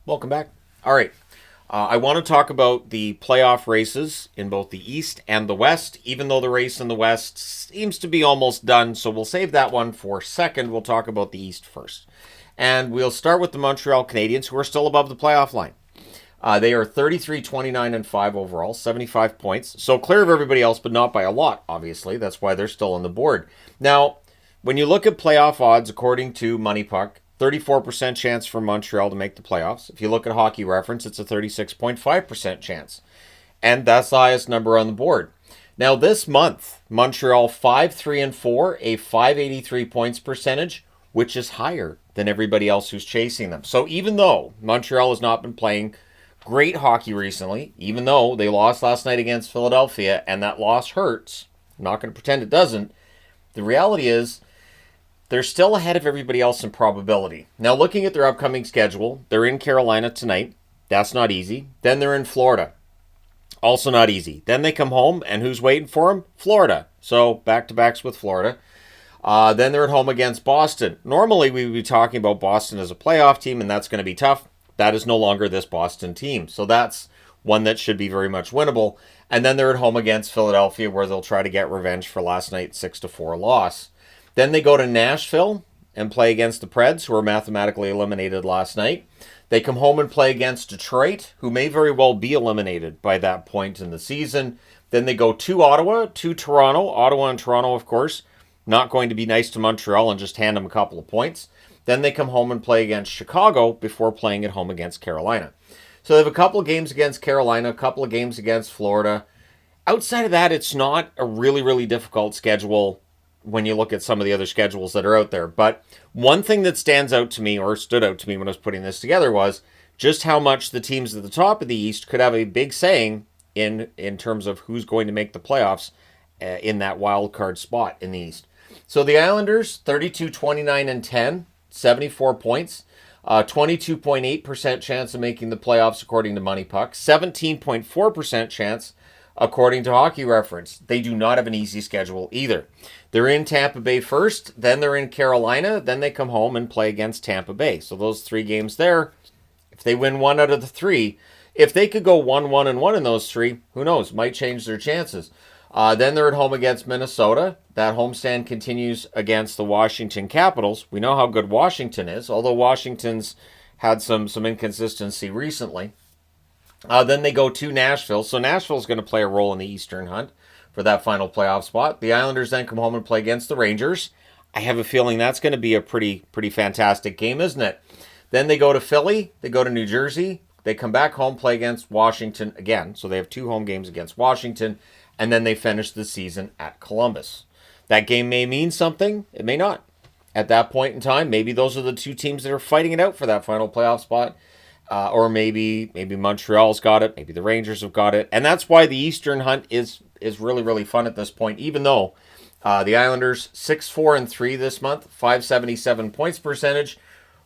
Welcome back. All right. I want to talk about the playoff races in both the East and the West, even though the race in the West seems to be almost done. So we'll save that one for second. We'll talk about the East first. And we'll start with the Montreal Canadiens, who are still above the playoff line. They are 33, 29, and 5 overall, 75 points. So clear of everybody else, but not by a lot, obviously. That's why they're still on the board. Now, when you look at playoff odds, according to Money Puck, 34% chance for Montreal to make the playoffs. If you look at Hockey Reference, it's a 36.5% chance. And that's the highest number on the board. Now, this month, Montreal 5-3-4, a 583 points percentage, which is higher than everybody else who's chasing them. So even though Montreal has not been playing great hockey recently, even though they lost last night against Philadelphia, and that loss hurts, I'm not going to pretend it doesn't, the reality is they're still ahead of everybody else in probability. Now, looking at their upcoming schedule, they're in Carolina tonight. That's not easy. Then they're in Florida. Also not easy. Then they come home, and who's waiting for them? Florida. So back-to-backs with Florida. Then they're at home against Boston. Normally, we would be talking about Boston as a playoff team, and that's going to be tough. That is no longer this Boston team. So that's one that should be very much winnable. And then they're at home against Philadelphia, where they'll try to get revenge for last night's 6-4 loss. Then they go to Nashville and play against the Preds, who were mathematically eliminated last night. They come home and play against Detroit, who may very well be eliminated by that point in the season. Then they go to Ottawa, to Toronto. Ottawa and Toronto, of course, not going to be nice to Montreal and just hand them a couple of points. Then they come home and play against Chicago before playing at home against Carolina. So they have a couple of games against Carolina, a couple of games against Florida. Outside of that, it's not a really, really difficult schedule when you look at some of the other schedules that are out there. But one thing that stands out to me, or stood out to me when I was putting this together, was just how much the teams at the top of the East could have a big saying in terms of who's going to make the playoffs in that wild card spot in the East. So the Islanders, 32, 29, and 10, 74 points. 22.8% chance of making the playoffs according to Money Puck. 17.4% chance according to Hockey Reference. They do not have an easy schedule either. They're in Tampa Bay first, then they're in Carolina, then they come home and play against Tampa Bay. So those 3 games there, if they win 1 out of the 3, if they could go 1-1-1 in those 3, who knows, might change their chances. Then they're at home against Minnesota. That homestand continues against the Washington Capitals. We know how good Washington is, although Washington's had some inconsistency recently. Then they go to Nashville. So Nashville's going to play a role in the Eastern hunt for that final playoff spot. The Islanders then come home and play against the Rangers. I have a feeling that's going to be a pretty fantastic game, isn't it? Then they go to Philly. They go to New Jersey. They come back home, play against Washington again. So they have 2 home games against Washington. And then they finish the season at Columbus. That game may mean something. It may not. At that point in time, maybe those are the 2 teams that are fighting it out for that final playoff spot. Or maybe Montreal's got it. Maybe the Rangers have got it. And that's why the Eastern hunt is really, really fun at this point, even though the Islanders 6-4-3 this month, 577 points percentage,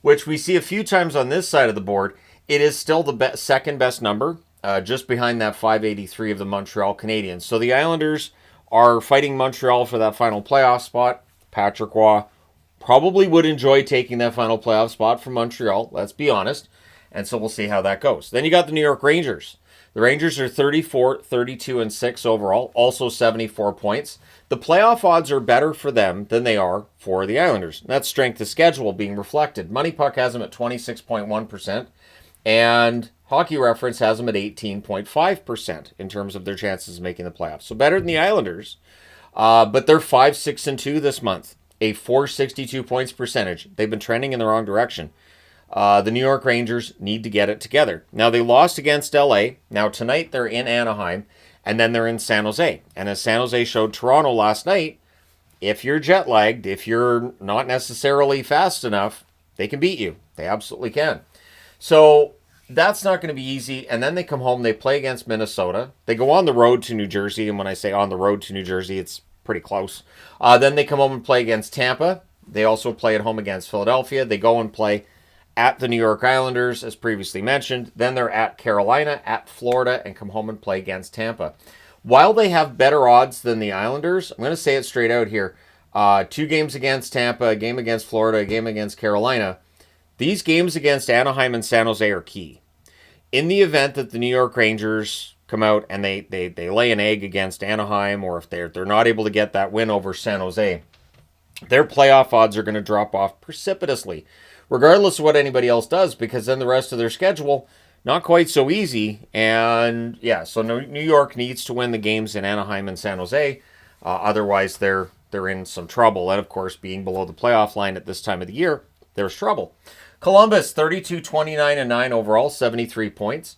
which we see a few times on this side of the board. It is still the second best number, just behind that 583 of the Montreal Canadiens. So the Islanders are fighting Montreal for that final playoff spot. Patrick Roy probably would enjoy taking that final playoff spot from Montreal, let's be honest. And so we'll see how that goes. Then you got the New York Rangers. The Rangers are 34, 32, and 6 overall, also 74 points. The playoff odds are better for them than they are for the Islanders. That's strength of schedule being reflected. Money Puck has them at 26.1%, and Hockey Reference has them at 18.5% in terms of their chances of making the playoffs. So better than the Islanders, but they're 5-6-2 this month, a 462 points percentage. They've been trending in the wrong direction. The New York Rangers need to get it together. Now, they lost against LA. Now, tonight they're in Anaheim, and then they're in San Jose. And as San Jose showed Toronto last night, if you're jet lagged, if you're not necessarily fast enough, they can beat you. They absolutely can. So that's not going to be easy. And then they come home, they play against Minnesota. They go on the road to New Jersey. And when I say on the road to New Jersey, it's pretty close. Then they come home and play against Tampa. They also play at home against Philadelphia. They go and play at the New York Islanders, as previously mentioned. Then they're at Carolina, at Florida, and come home and play against Tampa. While they have better odds than the Islanders, I'm going to say it straight out here. 2 games against Tampa, a game against Florida, a game against Carolina. These games against Anaheim and San Jose are key. In the event that the New York Rangers come out and they lay an egg against Anaheim, or if they're not able to get that win over San Jose, their playoff odds are going to drop off precipitously, regardless of what anybody else does, because then the rest of their schedule, not quite so easy. And yeah, so New York needs to win the games in Anaheim and San Jose. Otherwise, they're in some trouble. And of course, being below the playoff line at this time of the year, there's trouble. Columbus, 32, 29, and 9 overall, 73 points.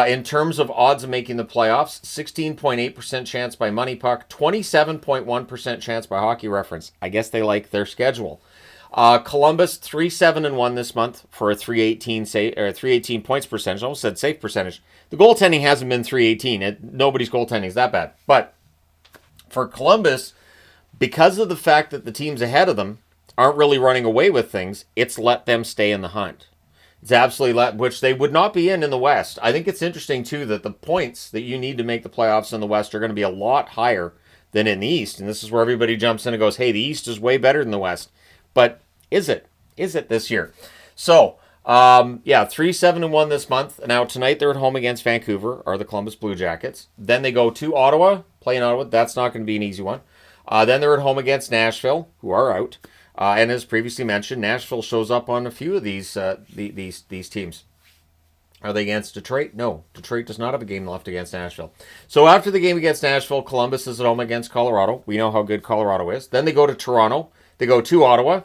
In terms of odds of making the playoffs, 16.8% chance by Money Puck, 27.1% chance by Hockey Reference. I guess they like their schedule. Columbus, 3-7-1 this month for a 318 points percentage. I almost said safe percentage. The goaltending hasn't been 318. Nobody's goaltending is that bad. But for Columbus, because of the fact that the teams ahead of them aren't really running away with things, it's let them stay in the hunt. It's absolutely which they would not be in the West. I think it's interesting, too, that the points that you need to make the playoffs in the West are going to be a lot higher than in the East. And this is where everybody jumps in and goes, hey, the East is way better than the West. But is it? Is it this year? So, 3-7-1 this month. Now, tonight they're at home against Vancouver, or the Columbus Blue Jackets. Then they go to Ottawa, play in Ottawa. That's not going to be an easy one. Then they're at home against Nashville, who are out. And as previously mentioned, Nashville shows up on a few of these teams. Are they against Detroit? No. Detroit does not have a game left against Nashville. So after the game against Nashville, Columbus is at home against Colorado. We know how good Colorado is. Then they go to Toronto. They go to Ottawa.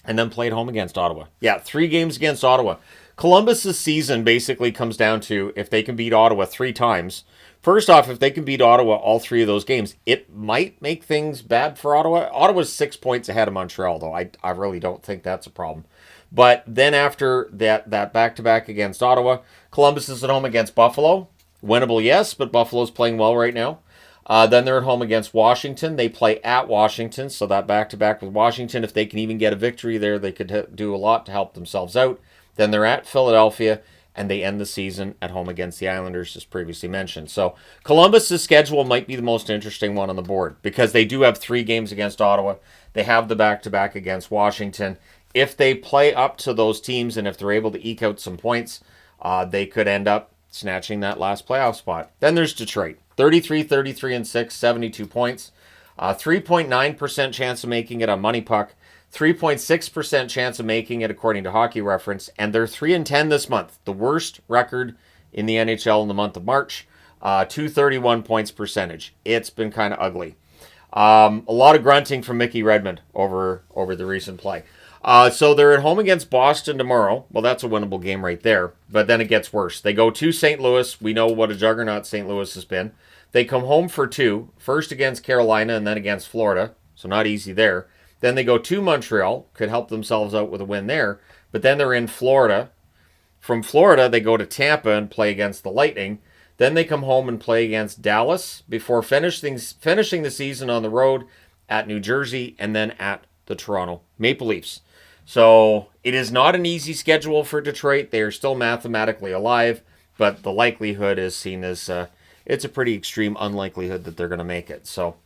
And then play at home against Ottawa. Yeah, 3 games against Ottawa. Columbus's season basically comes down to if they can beat Ottawa 3 times. First off, if they can beat Ottawa all 3 of those games, it might make things bad for Ottawa. Ottawa's 6 points ahead of Montreal, though. I really don't think that's a problem. But then after that back-to-back against Ottawa, Columbus is at home against Buffalo. Winnable, yes, but Buffalo's playing well right now. Then they're at home against Washington. They play at Washington, so that back-to-back with Washington, if they can even get a victory there, they could do a lot to help themselves out. Then they're at Philadelphia, and they end the season at home against the Islanders, as previously mentioned. So Columbus's schedule might be the most interesting one on the board because they do have 3 games against Ottawa. They have the back-to-back against Washington. If they play up to those teams and if they're able to eke out some points, they could end up snatching that last playoff spot. Then there's Detroit. 33, 33, and 6, 72 points. 3.9% chance of making it on Money Puck. 3.6% chance of making it according to Hockey Reference, and they're 3-10 this month, the worst record in the NHL in the month of March. 231 points percentage. It's been kind of ugly. A lot of grunting from Mickey Redmond over the recent play. So they're at home against Boston tomorrow. Well, that's a winnable game right there, but then it gets worse. They go to St. Louis. We know what a juggernaut St. Louis has been. They come home for 2, first against Carolina and then against Florida, so not easy there. Then they go to Montreal, could help themselves out with a win there. But then they're in Florida. From Florida, they go to Tampa and play against the Lightning. Then they come home and play against Dallas before finishing the season on the road at New Jersey and then at the Toronto Maple Leafs. So it is not an easy schedule for Detroit. They are still mathematically alive, but the likelihood is seen as it's a pretty extreme unlikelihood that they're going to make it. So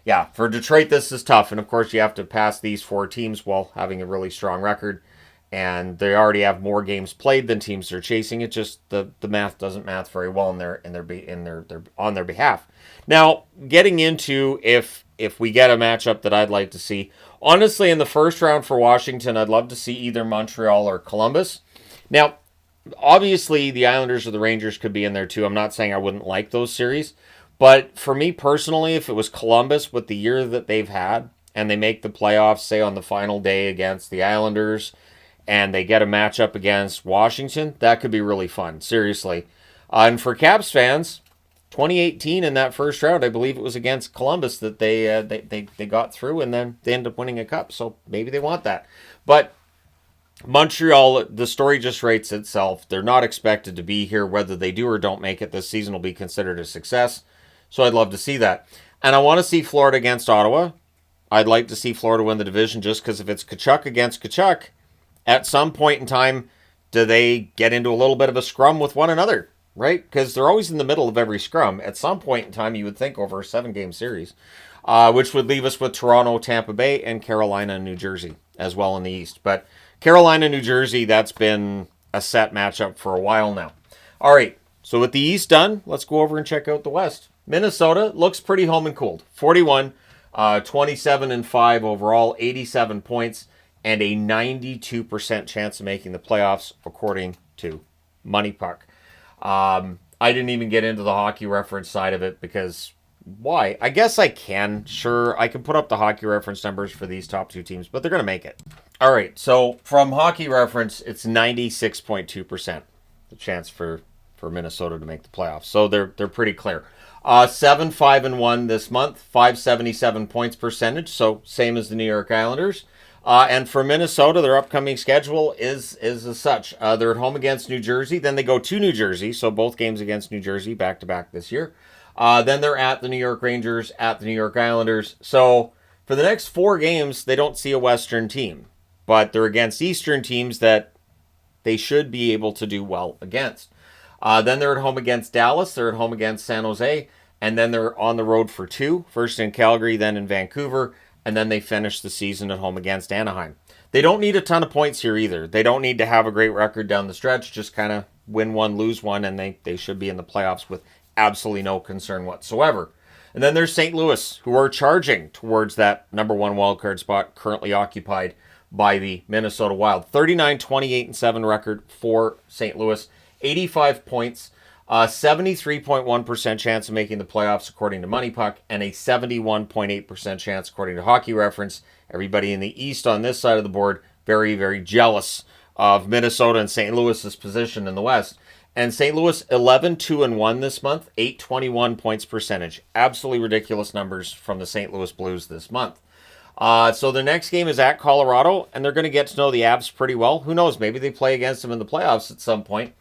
yeah, for Detroit, this is tough. And, of course, you have to pass these 4 teams while having a really strong record. And they already have more games played than teams they're chasing. It just, the math doesn't math very well on their behalf. Now, getting into if we get a matchup that I'd like to see. Honestly, in the first round for Washington, I'd love to see either Montreal or Columbus. Now, obviously, the Islanders or the Rangers could be in there, too. I'm not saying I wouldn't like those series. But for me personally, if it was Columbus with the year that they've had and they make the playoffs, say on the final day against the Islanders, and they get a matchup against Washington, that could be really fun, seriously. And for Caps fans, 2018 in that first round, I believe it was against Columbus that they got through and then they ended up winning a cup, so maybe they want that. But Montreal, the story just writes itself. They're not expected to be here. Whether they do or don't make it, this season will be considered a success. So I'd love to see that. And I want to see Florida against Ottawa. I'd like to see Florida win the division just because if it's Tkachuk against Tkachuk, at some point in time, do they get into a little bit of a scrum with one another, right? Because they're always in the middle of every scrum. At some point in time, you would think over a 7-game series, which would leave us with Toronto, Tampa Bay, and Carolina and New Jersey as well in the East. But Carolina, New Jersey, that's been a set matchup for a while now. All right, so with the East done, let's go over and check out the West. Minnesota looks pretty home and cold. 41, 27-5 overall, 87 points, and a 92% chance of making the playoffs, according to Money Puck. I didn't even get into the hockey reference side of it because why? I guess I can. Sure, I can put up the hockey reference numbers for these top two teams, but they're going to make it. All right, so from hockey reference, it's 96.2% the chance for Minnesota to make the playoffs. So they're pretty clear. 7-5-1 this month, 577 points percentage, so same as the New York Islanders. And for Minnesota, their upcoming schedule is as such. They're at home against New Jersey. Then they go to New Jersey, so both games against New Jersey back-to-back this year. Then they're at the New York Rangers, at the New York Islanders. So for the next 4 games, they don't see a Western team. But they're against Eastern teams that they should be able to do well against. Then they're at home against Dallas. They're at home against San Jose. And then they're on the road for 2. First in Calgary, then in Vancouver. And then they finish the season at home against Anaheim. They don't need a ton of points here either. They don't need to have a great record down the stretch. Just kind of win one, lose one, and they should be in the playoffs with absolutely no concern whatsoever. And then there's St. Louis, who are charging towards that number 1 wildcard spot currently occupied by the Minnesota Wild. 39-28-7 record for St. Louis. 85 points. 73.1% chance of making the playoffs according to Money Puck, and a 71.8% chance according to Hockey Reference. Everybody in the East on this side of the board very, very jealous of Minnesota and St. Louis's position in the West. And St. Louis 11-2-1 this month, 821 points percentage. Absolutely ridiculous numbers from the St. Louis Blues this month. So the next game is at Colorado, and they're going to get to know the Avs pretty well. Who knows? Maybe they play against them in the playoffs at some point.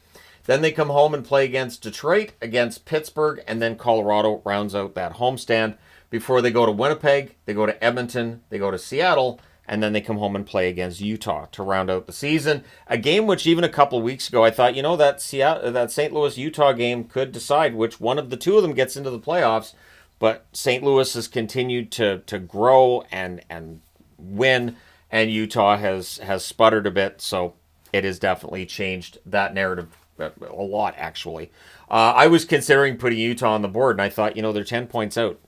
Then they come home and play against Detroit, against Pittsburgh, and then Colorado rounds out that homestand before they go to Winnipeg, they go to Edmonton, they go to Seattle, and then they come home and play against Utah to round out the season. A game which even a couple of weeks ago I thought, that St. Louis-Utah game could decide which one of the two of them gets into the playoffs, but St. Louis has continued to grow and win, and Utah has sputtered a bit, so it has definitely changed that narrative a lot, actually. I was considering putting Utah on the board, and I thought, they're 10 points out.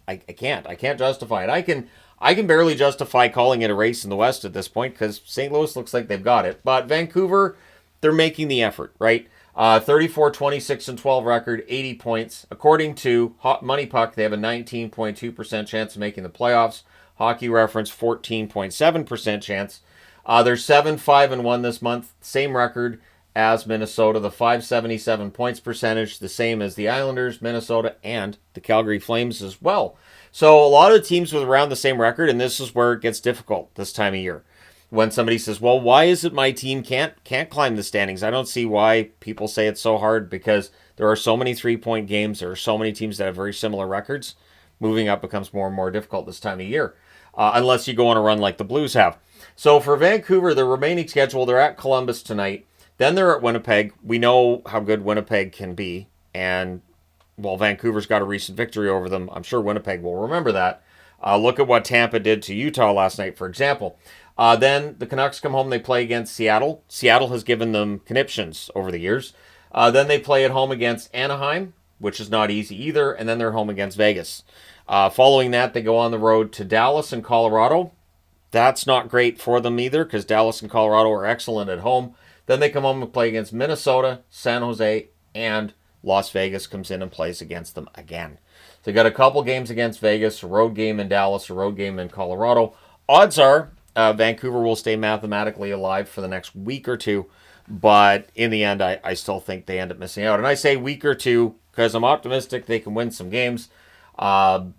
I can't justify it. I can barely justify calling it a race in the West at this point because St. Louis looks like they've got it. But Vancouver, they're making the effort, right? 34-26-12 record, 80 points. According to Money Puck, they have a 19.2% chance of making the playoffs. Hockey Reference, 14.7% chance. They're 7-5-1 this month, same record as Minnesota, the 577 points percentage, the same as the Islanders, Minnesota, and the Calgary Flames as well. So a lot of teams with around the same record, and this is where it gets difficult this time of year. When somebody says, well, why is it my team can't climb the standings? I don't see why people say it's so hard because there are so many 3-point games. There are so many teams that have very similar records. Moving up becomes more and more difficult this time of year, unless you go on a run like the Blues have. So for Vancouver, the remaining schedule, they're at Columbus tonight. Then they're at Winnipeg. We know how good Winnipeg can be. And while Vancouver's got a recent victory over them, I'm sure Winnipeg will remember that. Look at what Tampa did to Utah last night, for example. Then the Canucks come home. They play against Seattle. Seattle has given them conniptions over the years. Then they play at home against Anaheim, which is not easy either. And then they're home against Vegas. Following that, they go on the road to Dallas and Colorado. That's not great for them either because Dallas and Colorado are excellent at home. Then they come home and play against Minnesota, San Jose, and Las Vegas comes in and plays against them again. So they got a couple games against Vegas, a road game in Dallas, a road game in Colorado. Odds are Vancouver will stay mathematically alive for the next week or two, but in the end, I still think they end up missing out. And I say week or two because I'm optimistic they can win some games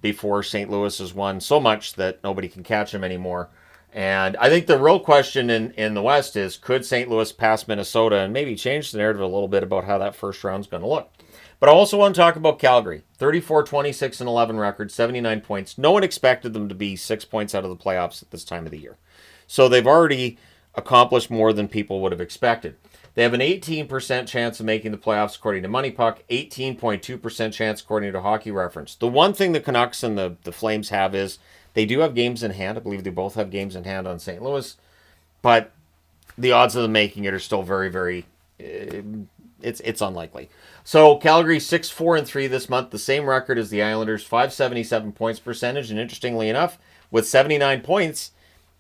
before St. Louis has won so much that nobody can catch them anymore. And I think the real question in the West is, could St. Louis pass Minnesota and maybe change the narrative a little bit about how that first round's going to look? But I also want to talk about Calgary. 34-26-11 record, 79 points. No one expected them to be 6 points out of the playoffs at this time of the year. So they've already accomplished more than people would have expected. They have an 18% chance of making the playoffs according to Money Puck, 18.2% chance according to Hockey Reference. The one thing the Canucks and the Flames have is they do have games in hand. I believe they both have games in hand on St. Louis. But the odds of them making it are still very, very. It's unlikely. So Calgary 6-4-3 this month, the same record as the Islanders, 577 points percentage, and interestingly enough, with 79 points,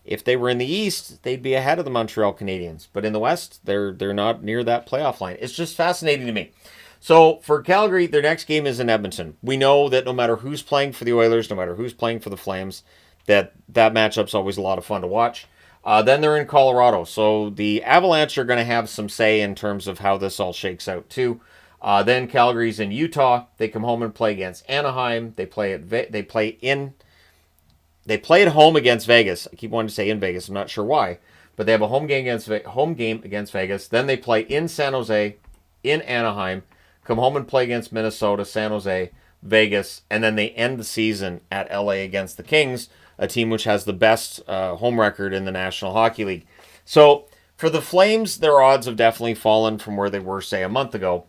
if they were in the East, they'd be ahead of the Montreal Canadiens. But in the West, they're not near that playoff line. It's just fascinating to me. So for Calgary, their next game is in Edmonton. We know that no matter who's playing for the Oilers, no matter who's playing for the Flames, that matchup's always a lot of fun to watch. Then they're in Colorado. So the Avalanche are going to have some say in terms of how this all shakes out too. Then Calgary's in Utah. They come home and play against Anaheim. They play at home against Vegas. I keep wanting to say in Vegas. I'm not sure why, but they have a home game against Vegas. Then they play in San Jose, in Anaheim. Come home and play against Minnesota, San Jose, Vegas, and then they end the season at LA against the Kings, a team which has the best home record in the National Hockey League. So for the Flames, their odds have definitely fallen from where they were, say, a month ago.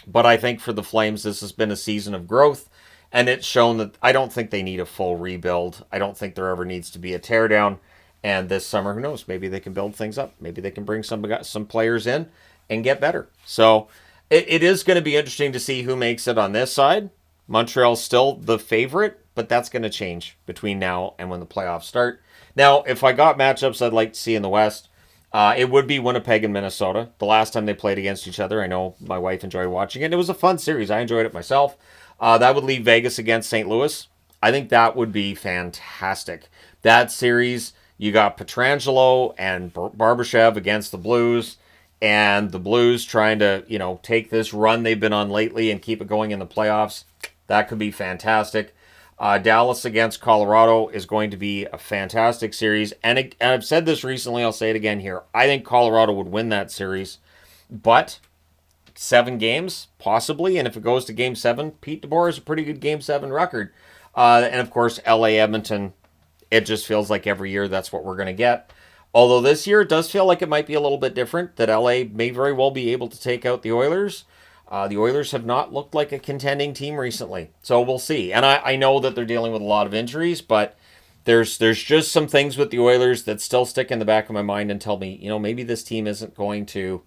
But I think for the Flames, this has been a season of growth, and it's shown that I don't think they need a full rebuild. I don't think there ever needs to be a teardown. And this summer, who knows? Maybe they can build things up. Maybe they can bring some players in and get better. So it is going to be interesting to see who makes it on this side. Montreal's still the favorite, but that's going to change between now and when the playoffs start. Now, if I got matchups I'd like to see in the West, it would be Winnipeg and Minnesota. The last time they played against each other, I know my wife enjoyed watching it. It was a fun series. I enjoyed it myself. That would leave Vegas against St. Louis. I think that would be fantastic. That series, you got Pietrangelo and Barbashev against the Blues, and the Blues trying to, take this run they've been on lately and keep it going in the playoffs. That could be fantastic. Dallas against Colorado is going to be a fantastic series. And I've said this recently, I'll say it again here. I think Colorado would win that series. But 7 games, possibly. And if it goes to Game 7, Pete DeBoer has a pretty good Game 7 record. And of course, LA Edmonton, it just feels like every year that's what we're going to get. Although this year it does feel like it might be a little bit different, that LA may very well be able to take out the Oilers. The Oilers have not looked like a contending team recently, so we'll see. And I know that they're dealing with a lot of injuries, but there's just some things with the Oilers that still stick in the back of my mind and tell me, maybe this team isn't going to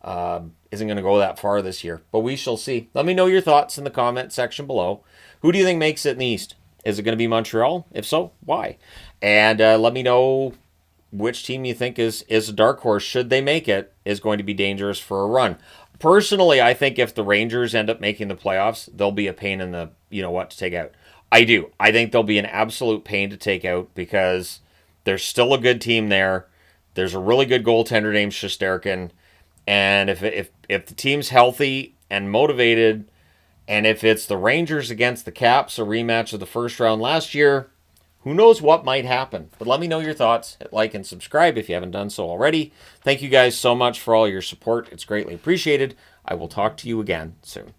go that far this year. But we shall see. Let me know your thoughts in the comment section below. Who do you think makes it in the East? Is it going to be Montreal? If so, why? And let me know which team you think is a dark horse, should they make it, is going to be dangerous for a run. Personally, I think if the Rangers end up making the playoffs, they'll be a pain in the to take out. I do. I think they'll be an absolute pain to take out because there's still a good team there. There's a really good goaltender named Shesterkin, and if the team's healthy and motivated, and if it's the Rangers against the Caps, a rematch of the first round last year, who knows what might happen? But let me know your thoughts. Hit like and subscribe if you haven't done so already. Thank you guys so much for all your support. It's greatly appreciated. I will talk to you again soon.